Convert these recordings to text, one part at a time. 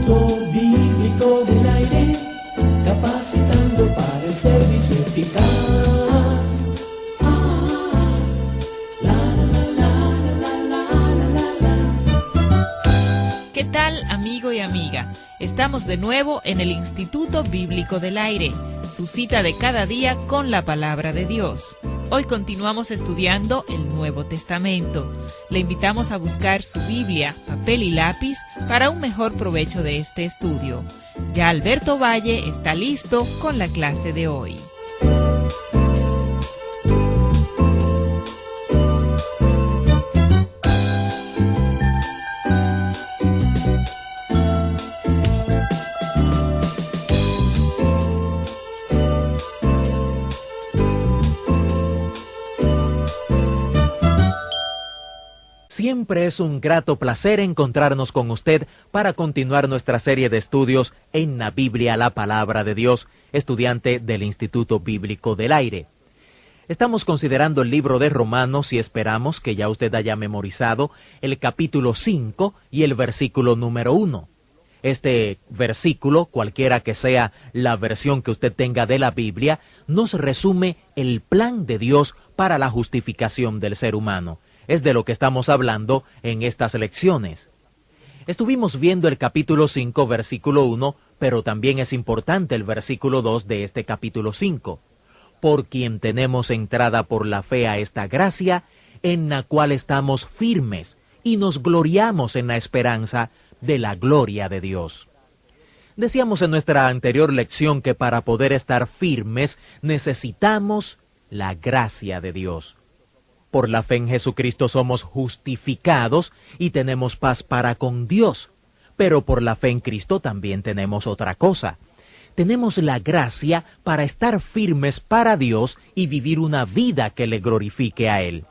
Instituto Bíblico del Aire, capacitando para el servicio eficaz. ¿Qué tal, amigo y amiga? Estamos de nuevo en el Instituto Bíblico del Aire, su cita de cada día con la Palabra de Dios. Hoy continuamos estudiando el Nuevo Testamento. Le invitamos a buscar su Biblia, papel y lápiz para un mejor provecho de este estudio. Ya Alberto Valle está listo con la clase de hoy. Siempre es un grato placer encontrarnos con usted para continuar nuestra serie de estudios en la Biblia, la Palabra de Dios, estudiante del Instituto Bíblico del Aire. Estamos considerando el libro de Romanos y esperamos que ya usted haya memorizado el capítulo 5 y el versículo número 1. Este versículo, cualquiera que sea la versión que usted tenga de la Biblia, nos resume el plan de Dios para la justificación del ser humano. Es de lo que estamos hablando en estas lecciones. Estuvimos viendo el capítulo 5, versículo 1, pero también es importante el versículo 2 de este capítulo 5. Por quien tenemos entrada por la fe a esta gracia, en la cual estamos firmes y nos gloriamos en la esperanza de la gloria de Dios. Decíamos en nuestra anterior lección que para poder estar firmes necesitamos la gracia de Dios. Por la fe en Jesucristo somos justificados y tenemos paz para con Dios. Pero por la fe en Cristo también tenemos otra cosa. Tenemos la gracia para estar firmes para Dios y vivir una vida que le glorifique a Él.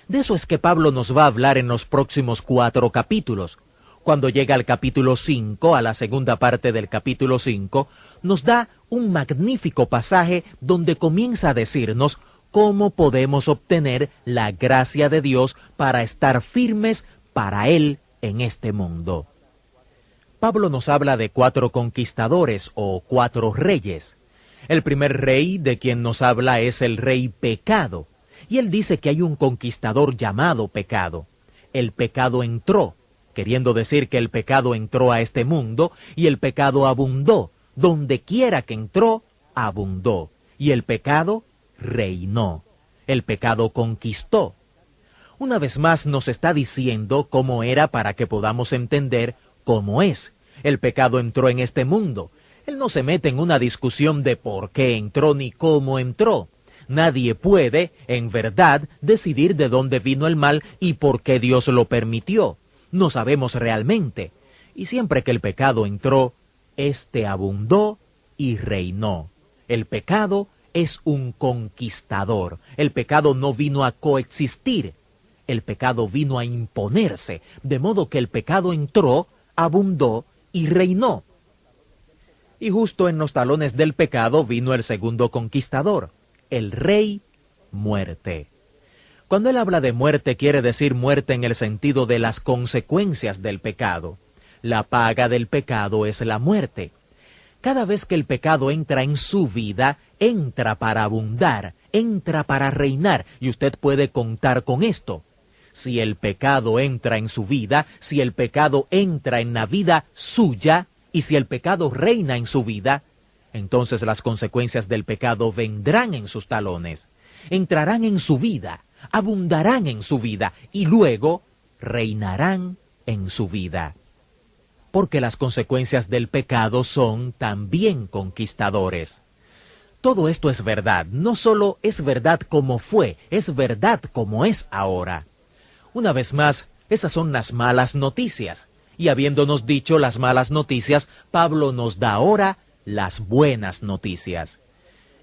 De eso es que Pablo nos va a hablar en los próximos 4 capítulos. Cuando llega al capítulo 5, a la segunda parte del capítulo 5, nos da un magnífico pasaje donde comienza a decirnos cómo podemos obtener la gracia de Dios para estar firmes para Él en este mundo. Pablo nos habla de 4 conquistadores o 4 reyes. El primer rey de quien nos habla es el rey Pecado, y él dice que hay un conquistador llamado Pecado. El pecado entró, queriendo decir que el pecado entró a este mundo, y el pecado abundó. Donde quiera que entró, abundó. Y el pecado reinó. El pecado conquistó. Una vez más nos está diciendo cómo era para que podamos entender cómo es. El pecado entró en este mundo. Él no se mete en una discusión de por qué entró ni cómo entró. Nadie puede, en verdad, decidir de dónde vino el mal y por qué Dios lo permitió. No sabemos realmente. Y siempre que el pecado entró, éste abundó y reinó. El pecado es un conquistador. El pecado no vino a coexistir. El pecado vino a imponerse, de modo que el pecado entró, abundó y reinó. Y justo en los talones del pecado vino el segundo conquistador, el rey muerte. Cuando él habla de muerte, quiere decir muerte en el sentido de las consecuencias del pecado. La paga del pecado es la muerte. Cada vez que el pecado entra en su vida, entra para abundar, entra para reinar, y usted puede contar con esto. Si el pecado entra en su vida, si el pecado entra en la vida suya, y si el pecado reina en su vida, entonces las consecuencias del pecado vendrán en sus talones, entrarán en su vida, abundarán en su vida, y luego reinarán en su vida. Porque las consecuencias del pecado son también conquistadores. Todo esto es verdad, no solo es verdad como fue, es verdad como es ahora. Una vez más, esas son las malas noticias. Y habiéndonos dicho las malas noticias, Pablo nos da ahora las buenas noticias.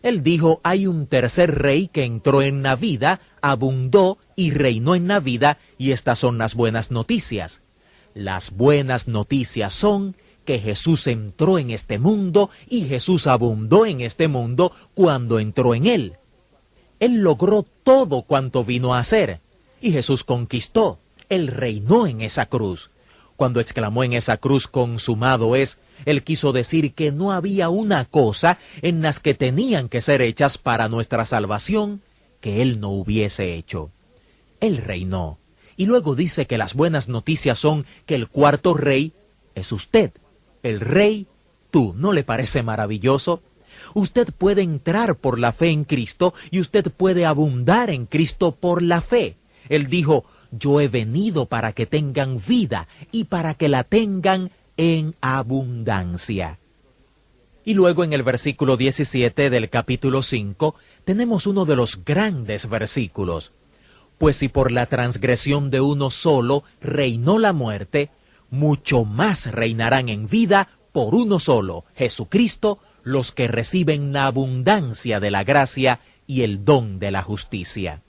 Él dijo, hay un tercer rey que entró en la vida, abundó y reinó en la vida, y estas son las buenas noticias. Las buenas noticias son que Jesús entró en este mundo y Jesús abundó en este mundo cuando entró en él. Él logró todo cuanto vino a hacer y Jesús conquistó. Él reinó en esa cruz. Cuando exclamó en esa cruz consumado es, Él quiso decir que no había una cosa en las que tenían que ser hechas para nuestra salvación que Él no hubiese hecho. Él reinó. Y luego dice que las buenas noticias son que el cuarto rey es usted. El rey, tú. ¿No le parece maravilloso? Usted puede entrar por la fe en Cristo y usted puede abundar en Cristo por la fe. Él dijo, yo he venido para que tengan vida y para que la tengan en abundancia. Y luego en el versículo 17 del capítulo 5 tenemos uno de los grandes versículos. Pues si por la transgresión de uno solo reinó la muerte, mucho más reinarán en vida por uno solo, Jesucristo, los que reciben la abundancia de la gracia y el don de la justicia.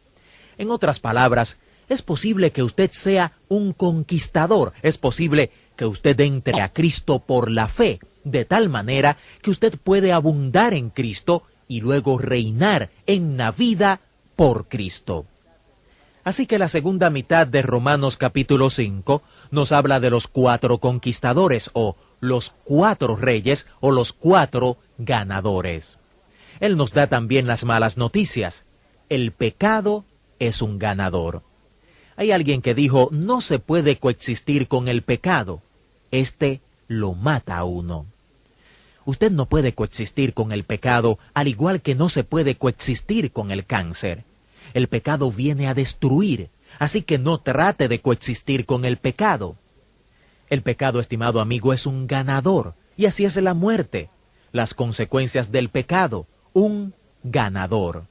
En otras palabras, es posible que usted sea un conquistador, es posible que usted entre a Cristo por la fe, de tal manera que usted puede abundar en Cristo y luego reinar en la vida por Cristo. Así que la segunda mitad de Romanos capítulo 5 nos habla de los 4 conquistadores o los 4 reyes o los 4 ganadores. Él nos da también las malas noticias. El pecado es un ganador. Hay alguien que dijo, no se puede coexistir con el pecado. Este lo mata a uno. Usted no puede coexistir con el pecado, al igual que no se puede coexistir con el cáncer. El pecado viene a destruir, así que no trate de coexistir con el pecado. El pecado, estimado amigo, es un ganador, y así es la muerte. Las consecuencias del pecado, un ganador.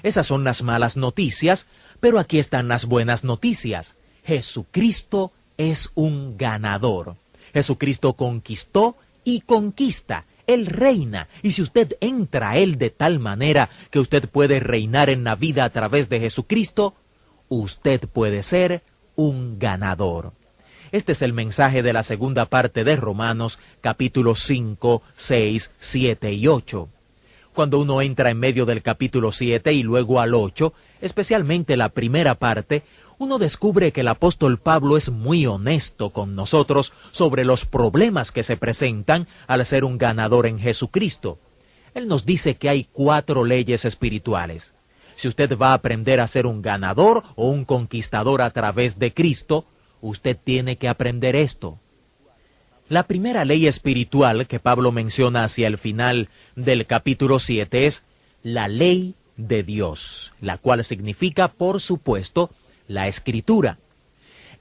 Esas son las malas noticias, pero aquí están las buenas noticias. Jesucristo es un ganador. Jesucristo conquistó y conquista. Él reina, y si usted entra a Él de tal manera que usted puede reinar en la vida a través de Jesucristo, usted puede ser un ganador. Este es el mensaje de la segunda parte de Romanos, capítulos 5, 6, 7 y 8. Cuando uno entra en medio del capítulo 7 y luego al 8, especialmente la primera parte, uno descubre que el apóstol Pablo es muy honesto con nosotros sobre los problemas que se presentan al ser un ganador en Jesucristo. Él nos dice que hay 4 leyes espirituales. Si usted va a aprender a ser un ganador o un conquistador a través de Cristo, usted tiene que aprender esto. La primera ley espiritual que Pablo menciona hacia el final del capítulo 7 es la ley de Dios, la cual significa, por supuesto, la Escritura.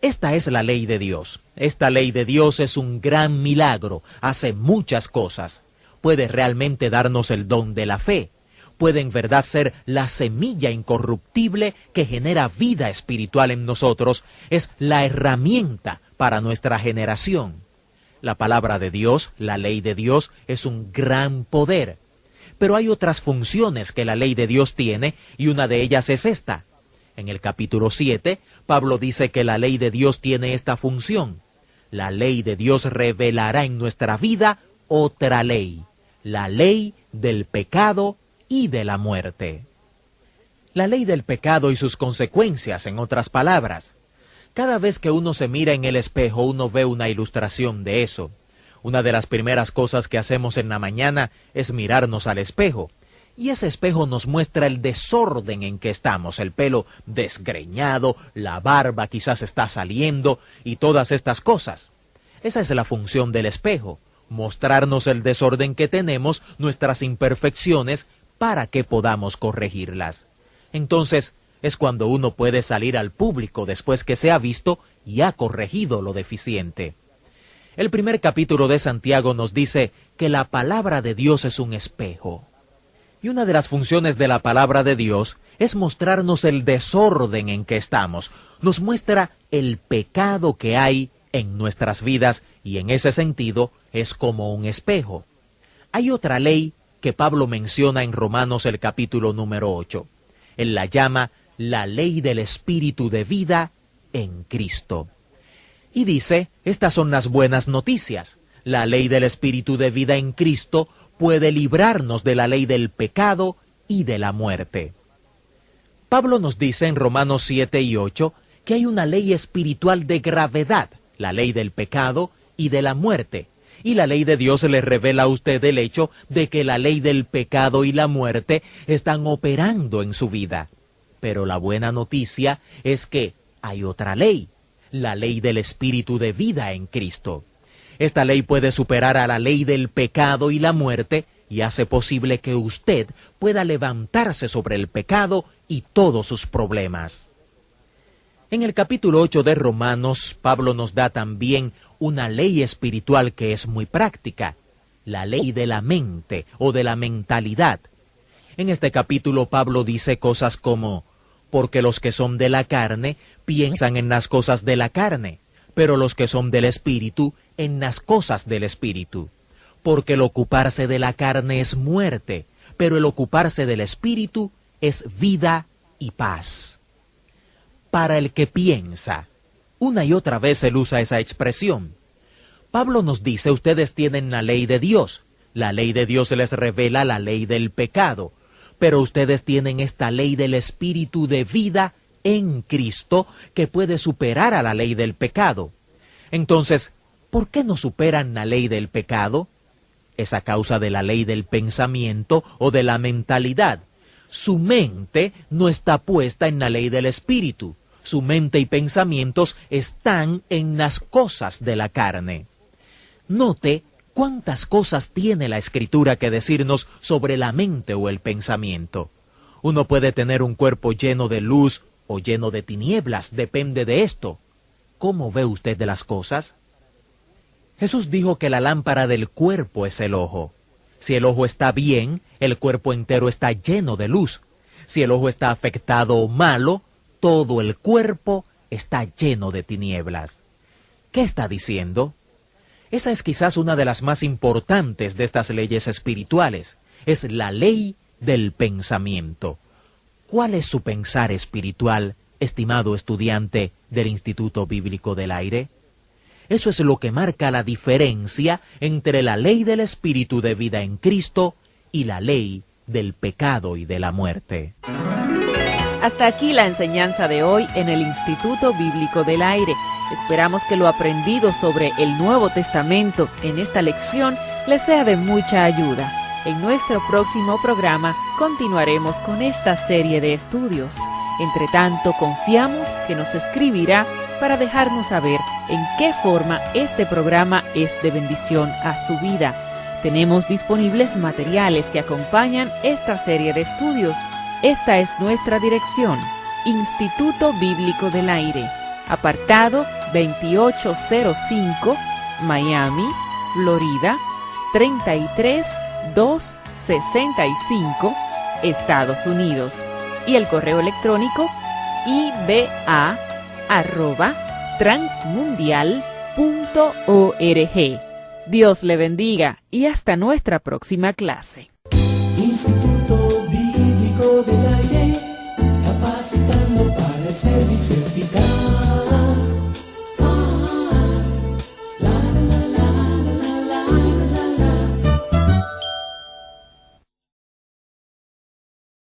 Esta es la ley de Dios. Esta ley de Dios es un gran milagro, hace muchas cosas. Puede realmente darnos el don de la fe. Puede en verdad ser la semilla incorruptible que genera vida espiritual en nosotros. Es la herramienta para nuestra generación. La palabra de Dios, la ley de Dios, es un gran poder. Pero hay otras funciones que la ley de Dios tiene, y una de ellas es esta. En el capítulo 7, Pablo dice que la ley de Dios tiene esta función. La ley de Dios revelará en nuestra vida otra ley, la ley del pecado y de la muerte. La ley del pecado y sus consecuencias, en otras palabras. Cada vez que uno se mira en el espejo, uno ve una ilustración de eso. Una de las primeras cosas que hacemos en la mañana es mirarnos al espejo. Y ese espejo nos muestra el desorden en que estamos, el pelo desgreñado, la barba quizás está saliendo y todas estas cosas. Esa es la función del espejo, mostrarnos el desorden que tenemos, nuestras imperfecciones, para que podamos corregirlas. Entonces, es cuando uno puede salir al público después que se ha visto y ha corregido lo deficiente. El primer capítulo de Santiago nos dice que la palabra de Dios es un espejo. Y una de las funciones de la palabra de Dios es mostrarnos el desorden en que estamos. Nos muestra el pecado que hay en nuestras vidas y en ese sentido es como un espejo. Hay otra ley que Pablo menciona en Romanos el capítulo número 8. Él la llama la ley del espíritu de vida en Cristo. Y dice, estas son las buenas noticias. La ley del espíritu de vida en Cristo puede librarnos de la ley del pecado y de la muerte. Pablo nos dice en Romanos 7 y 8 que hay una ley espiritual de gravedad, la ley del pecado y de la muerte. Y la ley de Dios le revela a usted el hecho de que la ley del pecado y la muerte están operando en su vida. Pero la buena noticia es que hay otra ley, la ley del espíritu de vida en Cristo. Esta ley puede superar a la ley del pecado y la muerte y hace posible que usted pueda levantarse sobre el pecado y todos sus problemas. En el capítulo 8 de Romanos, Pablo nos da también una ley espiritual que es muy práctica, la ley de la mente o de la mentalidad. En este capítulo Pablo dice cosas como, porque los que son de la carne piensan en las cosas de la carne, pero los que son del espíritu en las cosas del espíritu. Porque el ocuparse de la carne es muerte, pero el ocuparse del espíritu es vida y paz. Para el que piensa, una y otra vez él usa esa expresión. Pablo nos dice, ustedes tienen la ley de Dios. La ley de Dios les revela la ley del pecado. Pero ustedes tienen esta ley del espíritu de vida en Cristo que puede superar a la ley del pecado. Entonces, ¿por qué no superan la ley del pecado? Es a causa de la ley del pensamiento o de la mentalidad. Su mente no está puesta en la ley del espíritu. Su mente y pensamientos están en las cosas de la carne. Note cuántas cosas tiene la Escritura que decirnos sobre la mente o el pensamiento. Uno puede tener un cuerpo lleno de luz o lleno de tinieblas, depende de esto. ¿Cómo ve usted de las cosas? Jesús dijo que la lámpara del cuerpo es el ojo. Si el ojo está bien, el cuerpo entero está lleno de luz. Si el ojo está afectado o malo, todo el cuerpo está lleno de tinieblas. ¿Qué está diciendo? Esa es quizás una de las más importantes de estas leyes espirituales. Es la ley del pensamiento. ¿Cuál es su pensar espiritual, estimado estudiante del Instituto Bíblico del Aire? Eso es lo que marca la diferencia entre la ley del espíritu de vida en Cristo y la ley del pecado y de la muerte. Hasta aquí la enseñanza de hoy en el Instituto Bíblico del Aire. Esperamos que lo aprendido sobre el Nuevo Testamento en esta lección les sea de mucha ayuda. En nuestro próximo programa continuaremos con esta serie de estudios. Entre tanto, confiamos que nos escribirá para dejarnos saber en qué forma este programa es de bendición a su vida. Tenemos disponibles materiales que acompañan esta serie de estudios. Esta es nuestra dirección: Instituto Bíblico del Aire, apartado 2805, Miami, Florida, 33265, Estados Unidos. Y el correo electrónico iba@transmundial.org. Dios le bendiga y hasta nuestra próxima clase. Instituto Bíblico del Aire, capacitando para el servicio eficaz.